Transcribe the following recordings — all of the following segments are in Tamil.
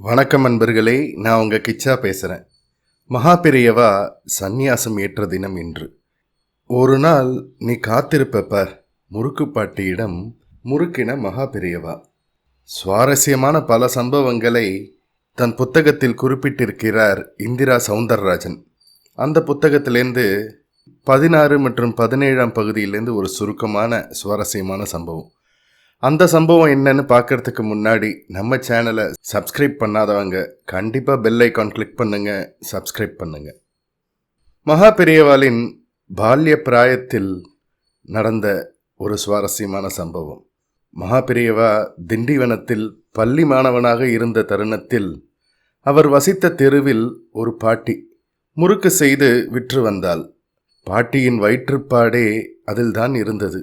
வணக்கம் நண்பர்களே, நான் உங்கள் கிச்சா பேசுகிறேன். மகா பெரியவா சந்நியாசம் ஏற்ற தினம் இன்று. ஒரு நாள் நீ காத்திருப்ப முறுக்கு பாட்டியிடம் முறுக்கின மகா பெரியவா. சுவாரஸ்யமான பல சம்பவங்களை தன் புத்தகத்தில் குறிப்பிட்டிருக்கிறார் இந்திரா சௌந்தரராஜன். அந்த புத்தகத்திலேருந்து 16 மற்றும் 17ஆம் பகுதியிலேருந்து ஒரு சுருக்கமான சுவாரஸ்யமான சம்பவம். அந்த சம்பவம் என்னன்னு பார்க்கறதுக்கு முன்னாடி நம்ம சேனலை சப்ஸ்கிரைப் பண்ணாதவங்க கண்டிப்பாக பெல் ஐக்கான் கிளிக் பண்ணுங்க, சப்ஸ்கிரைப் பண்ணுங்க. மகா பெரியவாளின் பால்ய பிராயத்தில் நடந்த ஒரு சுவாரஸ்யமான சம்பவம். மகா பெரியவா திண்டிவனத்தில் பள்ளி மாணவனாக இருந்த தருணத்தில் அவர் வசித்த தெருவில் ஒரு பாட்டி முறுக்கு செய்து விற்று வந்தாள். பாட்டியின் வயிற்றுப்பாடே அதில்தான் இருந்தது.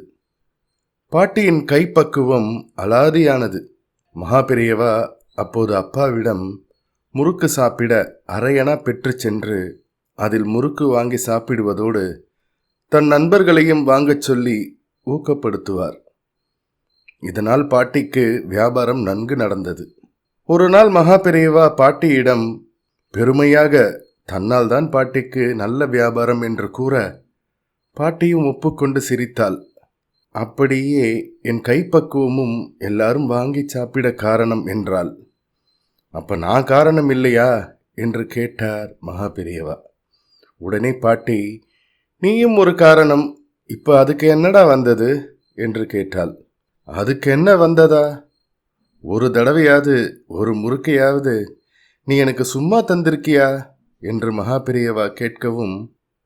பாட்டியின் கைப்பக்குவம் அலாதியானது. மகா பெரியவா அப்போது அப்பாவிடம் முறுக்கு சாப்பிட அரையணா பெற்று சென்று அதில் முறுக்கு வாங்கி சாப்பிடுவதோடு தன் நண்பர்களையும் வாங்கச் சொல்லி ஊக்கப்படுத்துவார். இதனால் பாட்டிக்கு வியாபாரம் நன்கு நடந்தது. ஒரு நாள் மகா பெரியவா பாட்டியிடம் பெருமையாக தன்னால் தான் பாட்டிக்கு நல்ல வியாபாரம் என்று கூற பாட்டியும் ஒப்புக்கொண்டு சிரித்தாள். அப்படியே என் கைப்பக்குவமும் எல்லாரும் வாங்கி சாப்பிட காரணம் என்றாள். அப்ப நான் காரணம் இல்லையா என்று கேட்டார் மகா பெரியவா. உடனே பாட்டி, நீயும் ஒரு காரணம், இப்ப அதுக்கு என்னடா வந்தது என்று கேட்டாள். அதுக்கு என்ன வந்ததா? ஒரு தடவையாவது ஒரு முறுக்கையாவது நீ எனக்கு சும்மா தந்திருக்கியா என்று மகா பெரியவா கேட்கவும்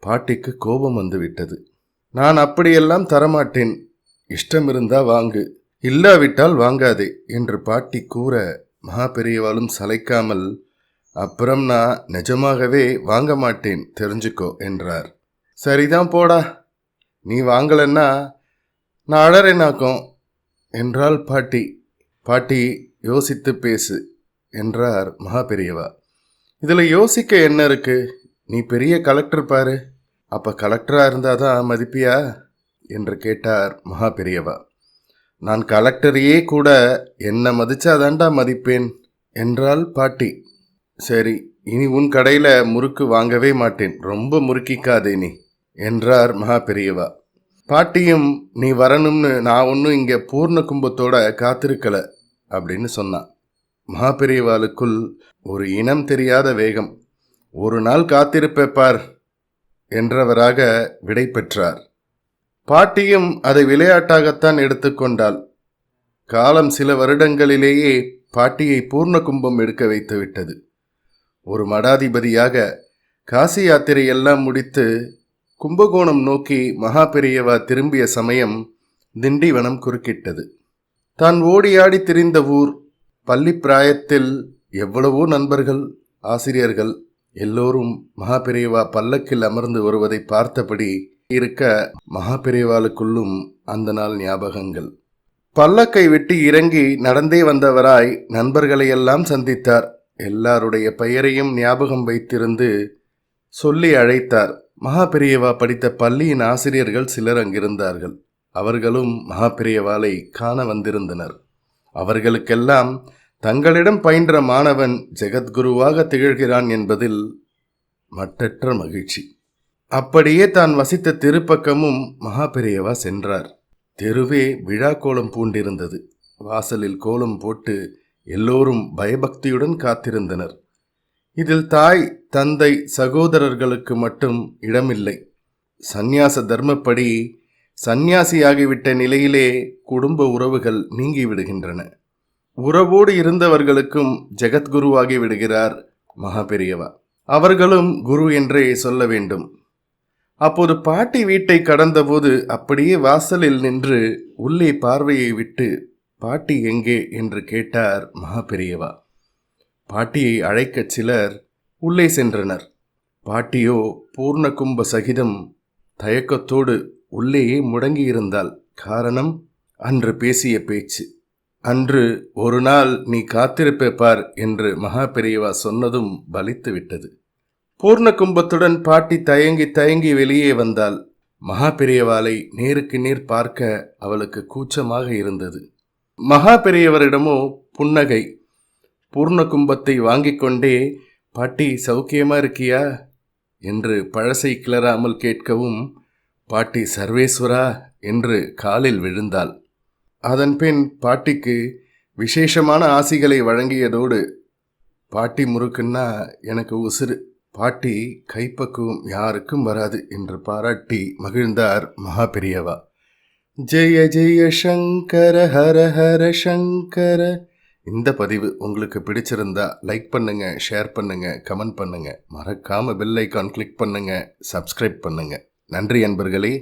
பாட்டிக்கு கோபம் வந்துவிட்டது. நான் அப்படியெல்லாம் தரமாட்டேன், இஷ்டம் இருந்தா வாங்கு, இல்லாவிட்டால் வாங்காதே என்று பாட்டி கூற மகா பெரியவாளும் சளைக்காமல், அப்புறம் நான் நிஜமாகவே வாங்க மாட்டேன் தெரிஞ்சுக்கோ என்றார். சரிதான் போடா, நீ வாங்கலன்னா நான் அழறேனாக்கும் என்றாள் பாட்டி. பாட்டி, யோசித்து பேசு என்றார் மகா பெரியவா. இதில் யோசிக்க என்ன இருக்கு? நீ பெரிய கலெக்டர் பாரு, அப்போ கலெக்டராக இருந்தாதான் மதிப்பியா என்று கேட்டார் மகா பெரியவா. நான் கலெக்டரையே கூட என்ன மதிச்சாதாண்டா மதிப்பேன் என்றாள் பாட்டி. சரி, இனி உன் கடையில் முறுக்கு வாங்கவே மாட்டேன், ரொம்ப முறுக்கிக்காதே நீ என்றார் மகா பெரியவா. பாட்டியும் நீ வரணும்னு நான் ஒன்றும் இங்கே பூர்ண கும்பத்தோட காத்திருக்கல அப்படின்னு சொன்னான். மகா பெரியவாளுக்குள் ஒரு இனம் தெரியாத வேகம். ஒரு நாள் காத்திருப்பார் என்றவராக விடை பெற்றார். பாட்டியும் அதை விளையாட்டாகத்தான் எடுத்துக்கொண்டாள். காலம் சில வருடங்களிலேயே பாட்டியை பூர்ண கும்பம் எடுக்க வைத்து விட்டது. ஒரு மடாதிபதியாக காசி யாத்திரையெல்லாம் முடித்து கும்பகோணம் நோக்கி மகா பெரியவா திரும்பிய சமயம் திண்டிவனம் குறுக்கிட்டது. தான் ஓடியாடி திரிந்த ஊர், பள்ளி பிராயத்தில் எவ்வளவோ நண்பர்கள், ஆசிரியர்கள் எல்லோரும் மகா பெரியவா பல்லக்கில் அமர்ந்து வருவதை பார்த்தபடி இருக்க மகா பெரியவாளுக்குள்ளும் அந்த நாள் ஞாபகங்கள். பல்லக்கை விட்டு இறங்கி நடந்தே வந்தவராய் நண்பர்களையெல்லாம் சந்தித்தார். எல்லாருடைய பெயரையும் ஞாபகம் வைத்திருந்து சொல்லி அழைத்தார். மகா பெரியவா படித்த பள்ளியின் ஆசிரியர்கள் சிலர் அங்கிருந்தார்கள். அவர்களும் மகா பெரியவாளை காண வந்திருந்தனர். அவர்களுக்கெல்லாம் தங்களிடம் பயின்ற மாணவன் ஜெகத்குருவாக திகழ்கிறான் என்பதில் மட்டற்ற மகிழ்ச்சி. அப்படியே தான் வசித்த தெருப்பக்கமும் மகா பெரியவா சென்றார். தெருவே விழா கோலம் பூண்டிருந்தது. வாசலில் கோலம் போட்டு எல்லோரும் பயபக்தியுடன் காத்திருந்தனர். இதில் தாய், தந்தை, சகோதரர்களுக்கு மட்டும் இடமில்லை. சந்நியாச தர்மப்படி சந்நியாசியாகிவிட்ட நிலையிலே குடும்ப உறவுகள் நீங்கிவிடுகின்றன. உறவோடு இருந்தவர்களுக்கும் ஜெகத்குருவாகி விடுகிறார் மகா பெரியவா. அவர்களும் குரு என்றே சொல்ல வேண்டும். அப்போது பாட்டி வீட்டை கடந்தபோது அப்படியே வாசலில் நின்று உள்ளே பார்வையை விட்டு, பாட்டி எங்கே என்று கேட்டார் மகா பெரியவா. பாட்டியை அழைக்க சிலர் உள்ளே சென்றனர். பாட்டியோ பூர்ண கும்ப சகிதம் தயக்கத்தோடு உள்ளேயே முடங்கியிருந்தாள். காரணம், அன்று பேசிய பேச்சு. அன்று ஒரு நாள் நீ காத்திருப்பார் என்று மகா பெரியவா சொன்னதும் பலித்து விட்டது. பூர்ண கும்பத்துடன் பாட்டி தயங்கி தயங்கி வெளியே வந்தாள். மகா பெரியவாளை நேருக்கு நேர் பார்க்க அவளுக்கு கூச்சமாக இருந்தது. மகா பெரியவரிடமோ புன்னகை. பூர்ண கும்பத்தை வாங்கிக் கொண்டே, பாட்டி சௌக்கியமா இருக்கியா என்று பழசை கிளறாமல் கேட்கவும், பாட்டி சர்வேஸ்வரா என்று காலில் விழுந்தாள். அதன்பின் பாட்டிக்கு விசேஷமான ஆசிகளை வழங்கியதோடு, பாட்டி முறுக்குன்னா எனக்கு உசுறு, பாட்டி கைப்பக்குவம் யாருக்கும் வராது என்று பாராட்டி மகிழ்ந்தார் மகா பெரியவா. ஜெய ஜெய சங்கர ஹர ஹர சங்கர. இந்த பதிவு உங்களுக்கு பிடிச்சிருந்தா லைக் பண்ணுங்க, ஷேர் பண்ணுங்க, கமெண்ட் பண்ணுங்க, மறக்காம பெல் ஐக்கான் கிளிக் பண்ணுங்க, சப்ஸ்கிரைப் பண்ணுங்க. நன்றி அன்பர்களே.